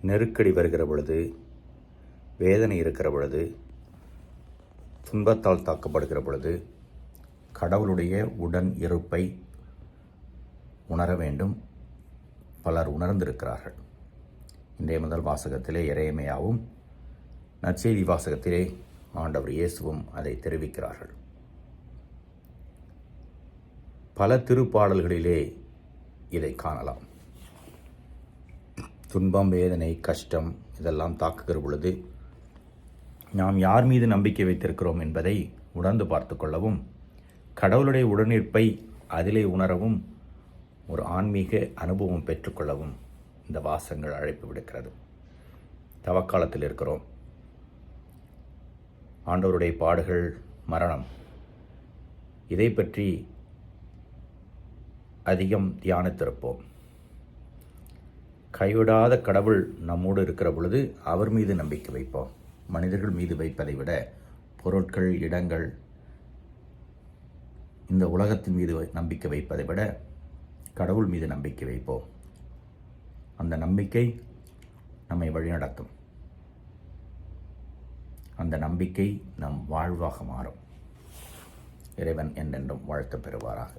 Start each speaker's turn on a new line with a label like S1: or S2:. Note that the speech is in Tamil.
S1: நெருக்கடி வருகிற பொழுது, வேதனை இருக்கிற பொழுது, துன்பத்தால் தாக்கப்படுகிற பொழுது கடவுளுடைய உடன் இருப்பை உணர வேண்டும். பலர் உணர்ந்திருக்கிறார்கள். இன்றைய முதல் வாசகத்திலே எரேமியாவும், நற்செய்தி வாசகத்திலே ஆண்டவர் இயேசுவும் அதை தெரிவிக்கிறார்கள். பல திருப்பாடல்களிலே இதை காணலாம். துன்பம், வேதனை, கஷ்டம் இதெல்லாம் தாக்குகிற பொழுது நாம் யார் மீது நம்பிக்கை வைத்திருக்கிறோம் என்பதை உணர்ந்து பார்த்து கொள்ளவும், கடவுளுடைய உடனிருப்பை அதிலே உணரவும், ஒரு ஆன்மீக அனுபவம் பெற்றுக்கொள்ளவும் இந்த வாசகங்கள் அழைப்பு விடுக்கிறது. தவக்காலத்தில் இருக்கிறோம். ஆண்டவருடைய பாடுகள், மரணம், இதை பற்றி அதிகம் தியானித்திருப்போம். கைவிடாத கடவுள் நம்மோடு இருக்கிற பொழுது அவர் மீது நம்பிக்கை வைப்போம். மனிதர்கள் மீது வைப்பதை விட பொருட்கள், இடங்கள், இந்த உலகத்தின் மீது நம்பிக்கை வைப்பதை விட கடவுள் மீது நம்பிக்கை வைப்போம். அந்த நம்பிக்கை நம்மை வழிநடத்தும். அந்த நம்பிக்கை நம் வாழ்வாக மாறும். இறைவன் என்றென்றும் வாழ்த்து பெறுவாராக.